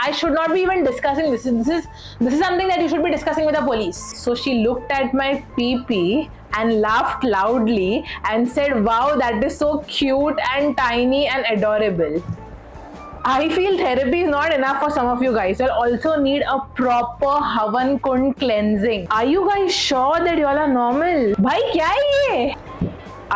I should not be even discussing this. This is something that you should be discussing with the police. So she looked at my pee and laughed loudly and said, "Wow, that is so cute and tiny and adorable." I feel therapy is not enough for some of you guys. You'll also need a proper Havan Kund cleansing. Are you guys sure that y'all are normal? Bhai, kya hai ye?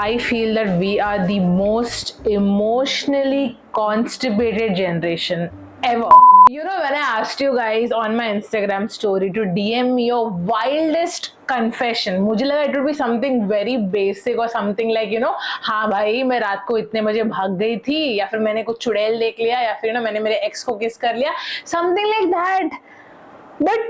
I feel that we are the most emotionally constipated generation ever. You know, when I asked you guys on my Instagram story to DM me your wildest confession, मुझे लगा it would be something very basic or something like, you know, हाँ भाई मैं रात को इतने बजे भाग गई थी, या फिर मैंने कुछ चुड़ैल देख लिया, या फिर ना मैंने मेरे एक्स को किस कर लिया, something like that. But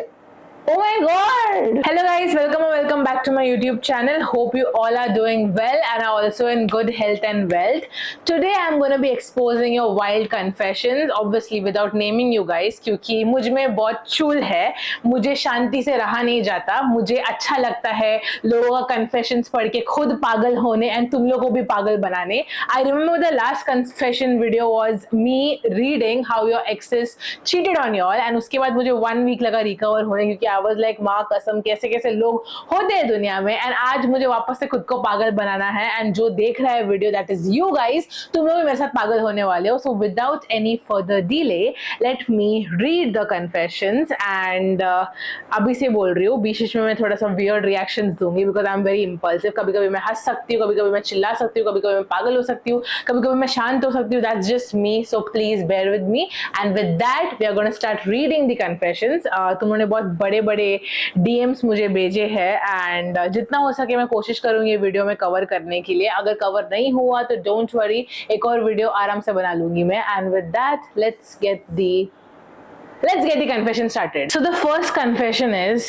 oh my god! Hello guys, welcome back to my YouTube channel. Hope you all are doing well and are also in good health and wealth. Today I'm going to be exposing your wild confessions, obviously without naming you guys, क्योंकि मुझ में बहुत चूल है, मुझे शांति से रहा नहीं जाता, मुझे अच्छा लगता है लोगों का confessions पढ़ के खुद पागल होने and तुम लोगों को भी पागल बनाने. I remember the last confession video was me reading how your exes cheated on you all, and उसके बाद मुझे 1 week लगा recover होने, क्योंकि I was like माँ कसम कैसे कैसे लोग होते हैं दुनिया में, and आज मुझे वापस से खुद को पागल बनाना है, and जो देख रहा है video that is you guys, तुम लोग भी मेरे साथ पागल होने वाले हो. So without any further delay, let me read the confessions, and अभी से बोल रही हूँ, बीच में मैं थोड़ा सा weird reactions दूंगी because I'm very impulsive. कभी कभी मैं हंस सकती हूँ, कभी कभी मैं चिल्ला सकती हूँ, कभी कभी मैं पागल हो सकती हूँ, कभी कभी मैं शांत हो सकती हूँ. That's just me, so please bear with me. And with that we are going to start reading the confessions. तुमने बहुत बड़े बड़े DMs मुझे भेजे हैं, एंड जितना हो सके मैं कोशिश करूंगी वीडियो में कवर करने के लिए. अगर कवर नहीं हुआ तो डोंट वरी, एक और वीडियो आराम से बना लूंगी मैं. And with that let's get the confession started. So the first confession is,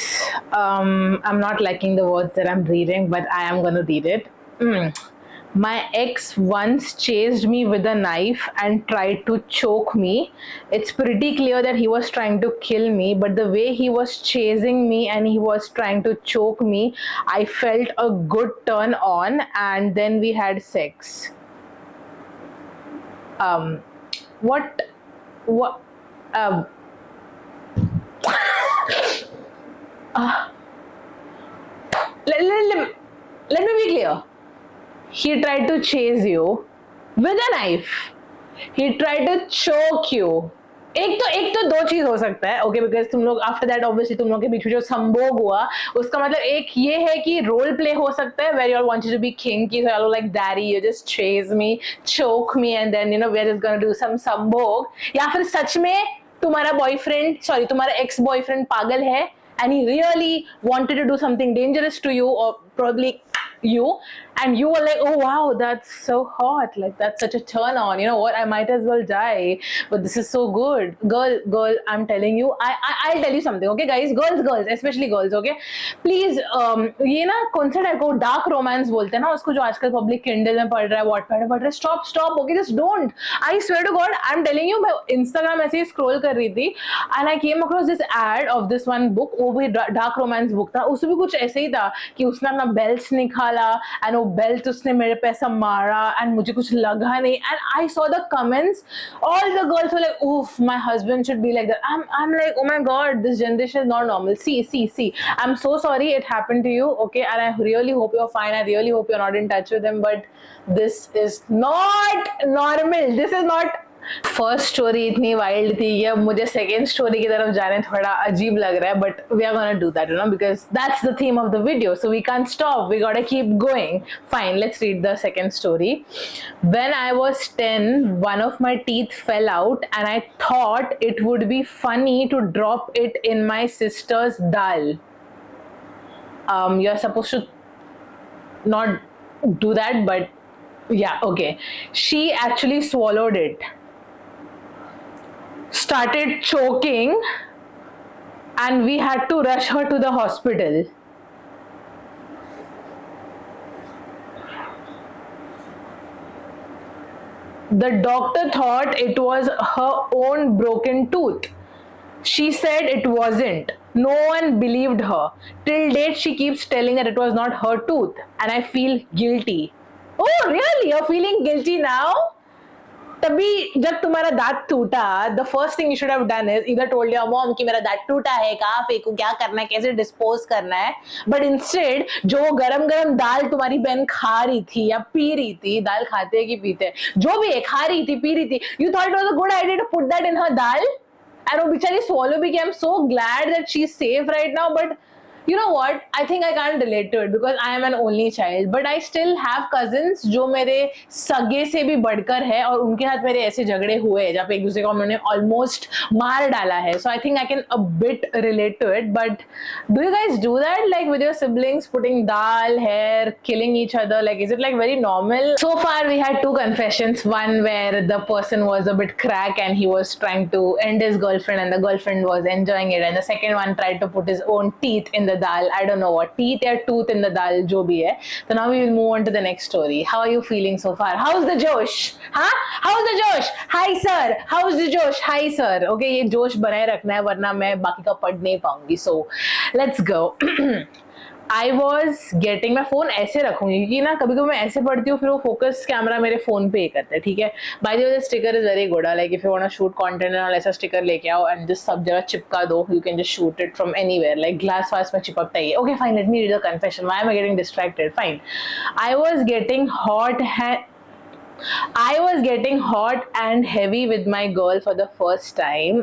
I'm not liking the words that I'm reading, but I am going to read it. My ex once chased me with a knife and tried to choke me. It's pretty clear that he was trying to kill me, but the way he was chasing me and he was trying to choke me, I felt a good turn on, and then we had sex. What let me be clear. He tried to chase you with a knife. He tried to choke you. एक तो दो चीज हो सकता है, okay, because तुम लोग after that obviously तुम लोग के बीच में जो संभोग हुआ, उसका मतलब एक ये है कि रोल प्ले हो सकता है where you are wanted to be king, की so like daddy you just chase me, choke me, and then you know we are just gonna do some संभोग. या फिर सच में तुम्हारा तुम्हारा एक्स बॉयफ्रेंड पागल है and he really wanted to do something dangerous to you, or probably you, and you were like, oh wow, that's so hot, like that's such a turn on, you know what, I might as well die, but this is so good. Girl, I'm telling you, I'll tell you something, okay guys, girls especially girls, okay, please, ये ना कौन सा type को dark romance बोलते हैं ना उसको, जो आजकल पब्लिक किंडल में पढ़ रहा है, वॉटपैड में पढ़ रहा है, stop, okay, just don't. I swear to God, I'm telling you, मैं Instagram ऐसे ही स्क्रॉल कर रही थी and I came across this ad of this one book, वो भी डार्क रोमांस बुक था, उसमें भी कुछ ऐसे ही था कि उसने अपना बेल्ट निकाला एंड वो बेल्ट उसने मेरे पे ऐसा मारा एंड मुझे कुछ लगा नहीं, and I saw the comments, all the girls were like, oof, my husband should be like that. I'm like, oh my god, this generation is not normal. See, I'm so sorry it happened to you, okay, and I really hope you're fine, I really hope you're not in touch with him, but this is not normal. This is not. First story इतनी wild थी कि अब मुझे second story की तरफ जाने थोड़ा अजीब लग रहा है, but we are gonna do that, you know, because that's the theme of the video, so we can't stop, we gotta keep going. Fine, let's read the second story. When I was 10, one of my teeth fell out and I thought it would be funny to drop it in my sister's dal. You're supposed to not do that, but yeah, okay. She actually swallowed it, started choking, and we had to rush her to the hospital. The doctor thought it was her own broken tooth. She said it wasn't. No one believed her. Till date, she keeps telling that it was not her tooth, and I feel guilty. Oh, really? You're feeling guilty now? तभी जब तुम्हारा दांत टूटा, the first thing you should have done is either told your mom कि मेरा दांत टूटा है, कहाँ फेंकू, क्या करना है, कैसे डिस्पोज करना है, बट इंस्टेड जो गरम गरम दाल तुम्हारी बहन खा रही थी या पी रही थी, दाल खाते हैं कि पीते हैं, जो भी है, खा रही थी, पी रही थी, you thought it was a good idea to put that in her dal, and वो बेचारी swallow भी कि I am so glad that she is safe right now, but you know what, I think I can't relate to it because I am an only child, but I still have cousins जो मेरे सगे से भी बढ़कर है और उनके साथ मेरे ऐसे झगड़े हुए जहाँ पे एक दूसरे को उन्होंने ऑलमोस्ट मार डाला है. So I think I can a bit relate to it, but do you guys do that like with your siblings, putting dal, hair, killing each other, like is it like very normal? So far we had two confessions, one where the person was a bit crack and he was trying to end his girlfriend and the girlfriend was enjoying it, and the second one tried to put his own teeth in the dal. I don't know what, teeth or tooth in the dal, jo bhi hai. So now we will move on to the next story. How are you feeling so far? How's the josh? Huh? How's the josh? Hi sir. How's the josh? Hi sir. Okay, ये जोश बनाए रखना है वरना मैं बाकी का पढ़ नहीं पाऊंगी. So let's go. I was getting, मैं फोन ऐसे रखूंगी क्योंकि ना कभी कभी मैं ऐसे पढ़ती हूँ फिर वो फोकस कैमरा मेरे फोन पे ही करता है. ठीक है, by the way sticker is very good, like if you want to shoot content and ऐसा स्टिकर लेके आओ एंड जस्ट सब जगह चिपका दो, you can just shoot it from anywhere, like glass vase में चिपकता ही है. Okay fine, let me read the confession, why am I getting distracted. Fine, I was getting hot and heavy with my girl for the first time.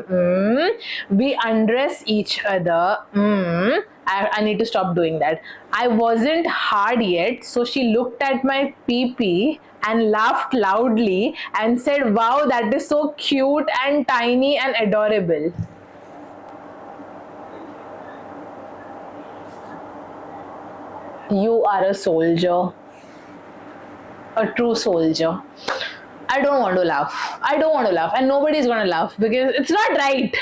We undress each other. I need to stop doing that. I wasn't hard yet, so she looked at my pee-pee and laughed loudly and said, "Wow, that is so cute and tiny and adorable." You are a soldier. A true soldier. I don't want to laugh. And nobody's going to laugh because it's not right.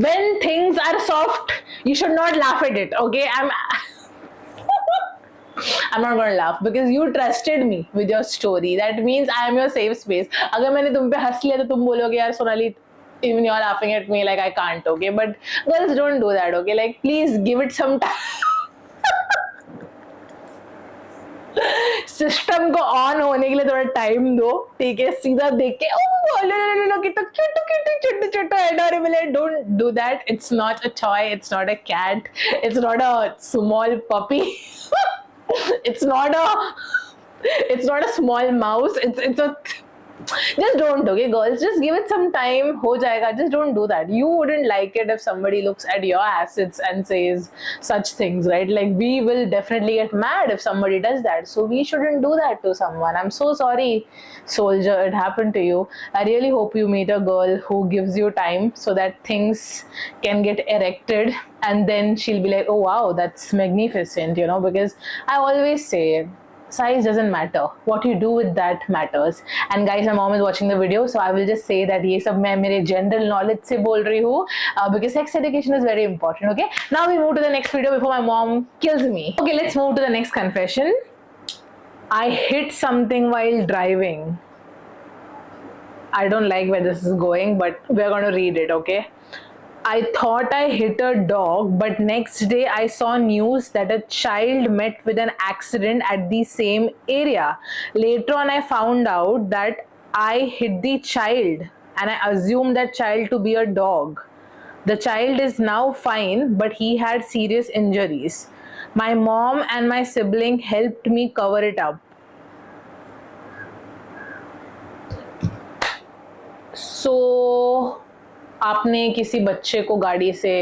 When things are soft, you should not laugh at it, okay? I'm not going to laugh because you trusted me with your story. That means I am your safe space. अगर मैंने तुम पे हंस लिया तो तुम बोलोगे यार Sonali, even you're laughing at me, like I can't, okay? But girls, don't do that, okay? Like please give it some time. System को ऑन होने के लिए थोड़ा टाइम दो, ठीक है? सीधा देख के छोटा एडोरेबल है, don't do that. It's not a toy, it's not a cat, it's not a small puppy, it's not a small mouse, it's a just don't, okay girls, just give it some time, ho jayega. Just don't do that. You wouldn't like it if somebody looks at your assets and says such things, right? Like we will definitely get mad if somebody does that, so we shouldn't do that to someone. I'm so sorry soldier, it happened to you. I really hope you meet a girl who gives you time so that things can get erected and then she'll be like, oh wow, that's magnificent, you know, because I always say size doesn't matter, what you do with that matters. And guys, my mom is watching the video, so I will just say that ये सब मैं मेरे general knowledge से बोल रही हूँ, because sex education is very important. Okay, now we move to the next video before my mom kills me. Okay, let's move to the next confession. I hit something while driving. I don't like where this is going, but we're going to read it. Okay, I thought I hit a dog, but next day I saw news that a child met with an accident at the same area. Later on, I found out that I hit the child and I assumed that child to be a dog. The child is now fine, but he had serious injuries. My mom and my sibling helped me cover it up. So आपने किसी बच्चे को गाड़ी से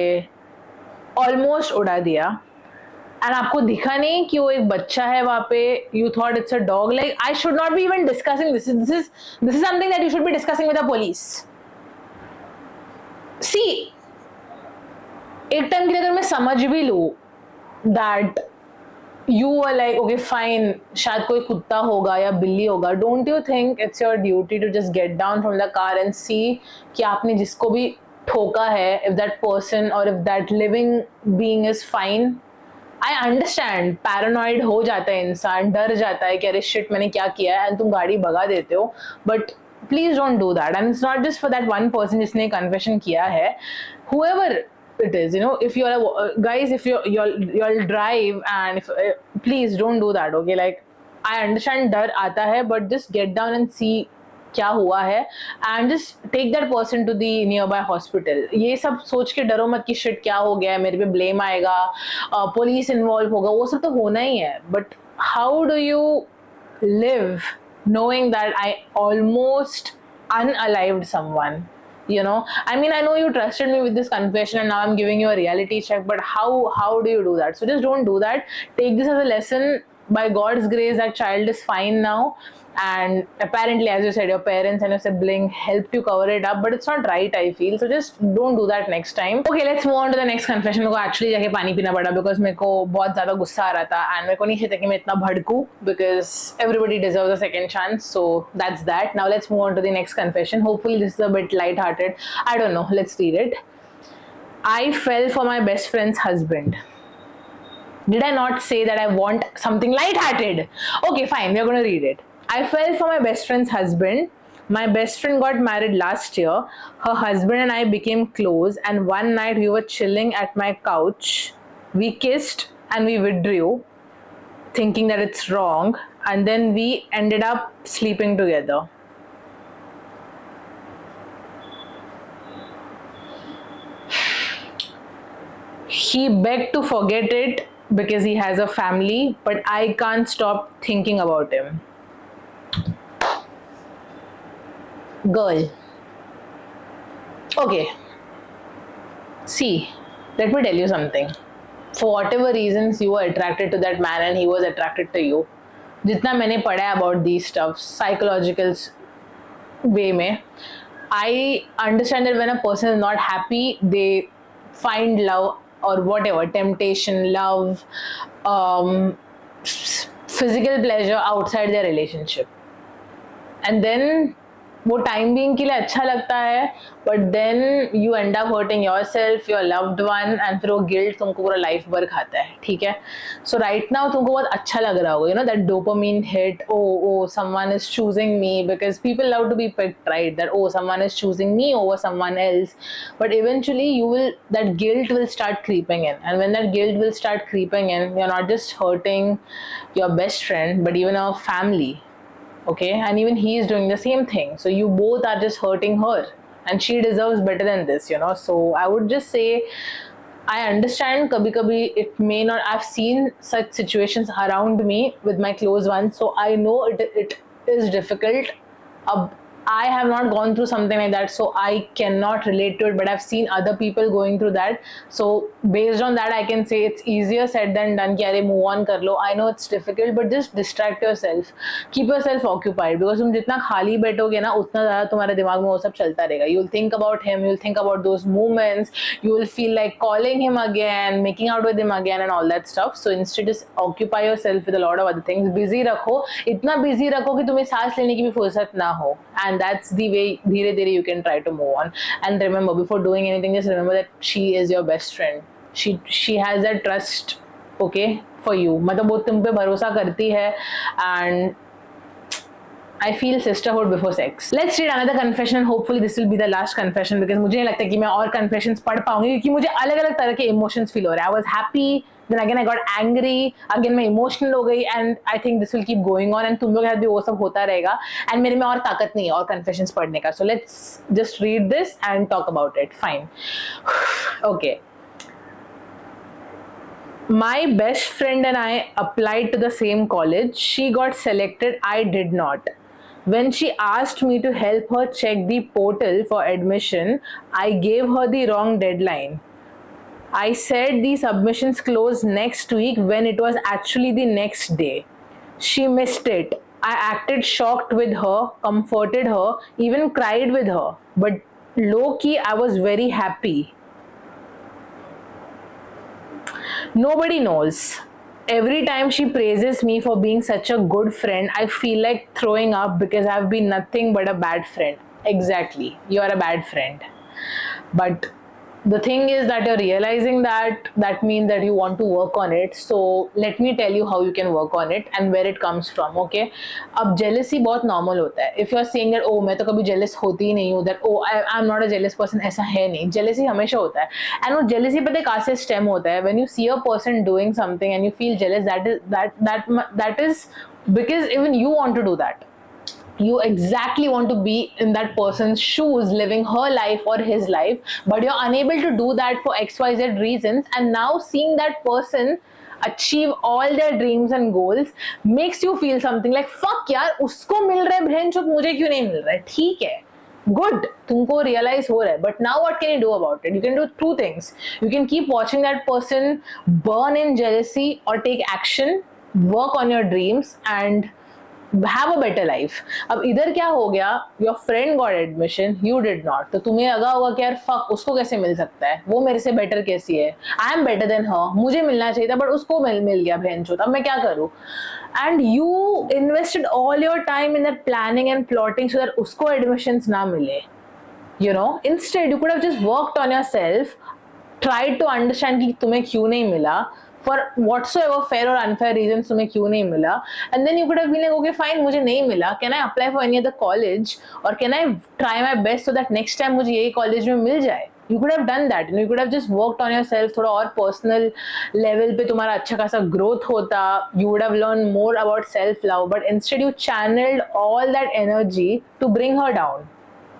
almost उड़ा दिया and आपको दिखा नहीं कि वो एक बच्चा है वहां पे. You thought it's a dog. Like I should not be even discussing this is something that you should be discussing with the police. See, एक टाइम के लिए अगर मैं समझ भी लूं that you were like, okay fine, शायद कोई कुत्ता होगा या बिल्ली होगा, don't you think it's your duty to just get down from the car and see कि आपने जिसको भी ठोका है, if that person or if that living being is fine. I understand, paranoid हो जाता है इंसान, डर जाता है कि अरे shit मैंने क्या किया है, and तुम गाड़ी भगा देते हो. But please don't do that. And it's not just for that one person जिसने confession किया है. Whoever it is, you know, if you're guys, if you'll drive and if please don't do that, okay? Like I understand डर आता है, but just get down and see क्या हुआ है, and just take that person to the nearby hospital. ये सब सोच के डरो मत कि शिट क्या हो गया है, मेरे पे ब्लेम आएगा, पुलिस इन्वॉल्व होगा, वो सब तो होना ही है. But how do you live knowing that I almost unalived someone? You know, I mean, I know you trusted me with this confession and now I'm giving you a reality check, but how do you do that? So just don't do that. Take this as a lesson. By God's grace, that child is fine now, and apparently, as you said, your parents and your sibling helped you cover it up, but it's not right, I feel. So just don't do that next time. Okay, let's move on to the next confession. मेरे को actually जाके पानी पीना पड़ा because मेरे को बहुत ज़्यादा गुस्सा आ रहा था, and मेरे को नहीं चाहता कि मैं इतना भड़कूं because everybody deserves a second chance. So that's that. Now let's move on to the next confession. Hopefully this is a bit light-hearted. I don't know. Let's read it. I fell for my best friend's husband. Did I not say that I want something light-hearted? Okay, fine. We're going to read it. I fell for my best friend's husband. My best friend got married last year. Her husband and I became close, and one night we were chilling at my couch. We kissed and we withdrew, thinking that it's wrong, and then we ended up sleeping together. He begged to forget it because he has a family, but I can't stop thinking about him. Girl. Okay. See, let me tell you something. For whatever reasons you were attracted to that man and he was attracted to you, जितना मैंने पढ़ा है about these stuff, psychological way में, I understand that when a person is not happy, they find love or whatever, temptation, love, physical pleasure outside their relationship. And then वो time being के लिए अच्छा लगता है, but then you end up hurting yourself, your loved one, and फिर वो guilt तुमको पूरा लाइफ भर खाता है. ठीक है, सो राइट नाउ तुमको बहुत अच्छा लग रहा होगा, you know, that dopamine hit, oh someone is choosing me, because people love to be picked, right, that oh someone is choosing me over someone else. But eventually you will, that guilt will start creeping in, and when that guilt will start creeping in, you're not just hurting your best friend but even our family. Okay, and even he is doing the same thing, so you both are just hurting her, and she deserves better than this, you know. So I would just say, I understand kabhi kabhi it may not, I've seen such situations around me with my close ones, so I know it is difficult. I have not gone through something like that, so I cannot relate to it, but I've seen other people going through that. So based on that, I can say it's easier said than done कि अरे move on कर लो. I know it's difficult, but just distract yourself. Keep yourself occupied, because तुम जितना खाली बैठोगे ना, उतना ज़्यादा तुम्हारे दिमाग में वो सब चलता रहेगा. You'll think about him, you'll think about those moments, you will feel like calling him again, making out with him again and all that stuff. So instead just occupy yourself with a lot of other things. Busy रखो, इतना busy रखो कि तुम्हें सांस लेने की भी फुर्सत ना हो. And that's the way धीरे धीरे you can try to move on. And remember, before doing anything, just remember that she is your best friend. She has that trust, okay, for you. मतलब वो तुम पे भरोसा करती है, and I feel sisterhood before sex. Let's read another confession and hopefully this will be the last confession, because मुझे नहीं लगता कि मैं और confessions पढ़ पाऊंगी, क्योंकि मुझे अलग अलग तरह के emotions feel हो रहे हैं. I was happy, then again I got angry, again मैं emotional हो गई, and I think this will keep going on, and तुम लोग के साथ भी वो सब होता रहेगा, and मेरे में और ताकत नहीं है और confessions पढ़ने का. So let's just read this and talk about it. Fine. Okay. My best friend and I applied to the same college. She got selected, I did not. When she asked me to help her check the portal for admission, I gave her the wrong deadline. I said the submissions close next week when it was actually the next day. She missed it. I acted shocked with her, comforted her, even cried with her. But low-key, I was very happy. Nobody knows. Every time she praises me for being such a good friend, I feel like throwing up because I've been nothing but a bad friend. Exactly, you are a bad friend. But the thing is that you're realizing that means that you want to work on it. So let me tell you how you can work on it and where it comes from. Okay, अब jealousy बहुत normal होता है. If you're saying that oh मैं तो कभी jealous होती ही नहीं हूँ, that oh I'm not a jealous person, ऐसा है नहीं. Jealousy हमेशा होता है. And वो jealousy पता है कहाँ से stem होता है? When you see a person doing something and you feel jealous, that is because even you want to do that. you exactly want to be in that person's shoes, living her life or his life, but you're unable to do that for XYZ reasons, and now seeing that person achieve all their dreams and goals makes you feel something like fuck यार उसको मिल रहा है बहन चोद मुझे क्यों नहीं मिल रहा है. ठीक है, good, तुमको realize हो रहा है, but now what can you do about it? You can do two things. You can keep watching that person burn in jealousy or take action, work on your dreams and have a better life. अब इधर क्या हो गया, your friend got admission, you did not, तो तुम्हें लगा होगा कि यार fuck उसको कैसे मिल सकता है, वो मेरे से better कैसी है, I am better than her, मुझे मिलना चाहिए था but उसको मिल गया बहनचोद, अब मैं क्या करूँ. And you invested all your time in that planning and plotting so that उसको admissions ना मिले. You know, instead you could have just worked on yourself, tried to understand कि तुम्हें क्यों नहीं मिला, for whatsoever fair or unfair reasons तुम्हें क्यों नहीं मिला, and then you could have been like okay fine मुझे नहीं मिला, can I apply for any other college or can I try my best so that next time मुझे यही college में मिल जाए. You could have done that, you could have just worked on yourself, थोड़ा और personal level पे तुम्हारा अच्छा खासा growth होता, you would have learned more about self love, but instead you channeled all that energy to bring her down.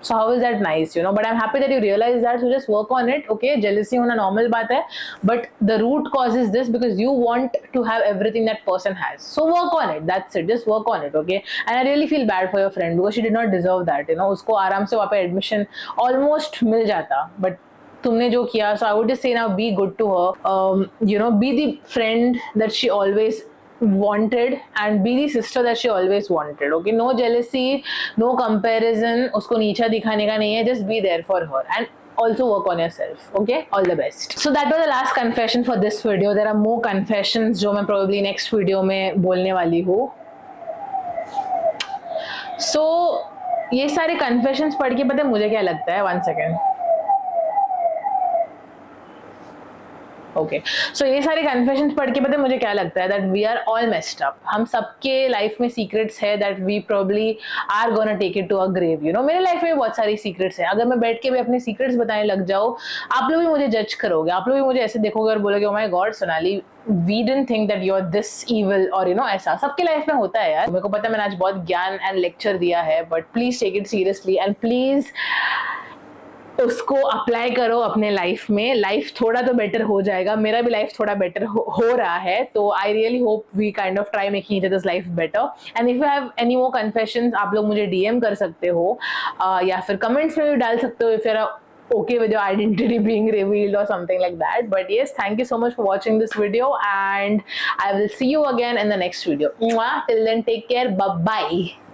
So how is that nice, you know? But I'm happy that you realize that, so just work on it. Okay, jealousy होना normal बात है, but the root cause is this because you want to have everything that person has. So work on it. That's it. Just work on it. Okay. And I really feel bad for your friend because she did not deserve that. You know, उसको आराम से वहाँ पे admission almost मिल जाता, but तुमने जो किया, so I would just say now be good to her. You know, be the friend that she always wanted and be the sister that she always wanted. Okay, no jealousy, no comparison, उसको नीचा दिखाने का नहीं है, just be there for her and also work on yourself. Okay, all the best. So that was the last confession for this video. There are more confessions जो मैं probably next video में बोलने वाली हूँ. So ये सारे confessions पढ़ के पता है मुझे क्या लगता है, 1 second. ओके, सो ये सारे कन्फेशंस पढ़ के पता है मुझे क्या लगता है, that we are all messed up. हम सबके लाइफ में सीक्रेट्स है that we probably are gonna take it to a grave. You know, मेरे लाइफ में बहुत सारी सीक्रेट्स है. अगर मैं बैठ के भी अपने सीक्रेट्स बताने लग जाऊँ, आप लोग भी मुझे जज करोगे, आप लोग भी मुझे ऐसे देखोगे और बोलोगे oh my God Sonali, we didn't think that you are this evil, और यू नो ऐसा सबके लाइफ में होता है यार. मेरे को पता है मैंने आज बहुत ज्ञान एंड लेक्चर दिया है, but please take it seriously and please उसको अप्लाई करो अपने लाइफ में. लाइफ थोड़ा तो बेटर हो जाएगा, मेरा भी लाइफ थोड़ा बेटर हो रहा है, तो I really hope we kind of try making each others life better. And if you have any more confessions आप लोग मुझे डीएम कर सकते हो या फिर कमेंट्स में भी डाल सकते हो if you are okay with your identity being revealed or something like that. But yes, thank you so much for watching this video and I will see you again in the next video. Till then, take care. Bye bye.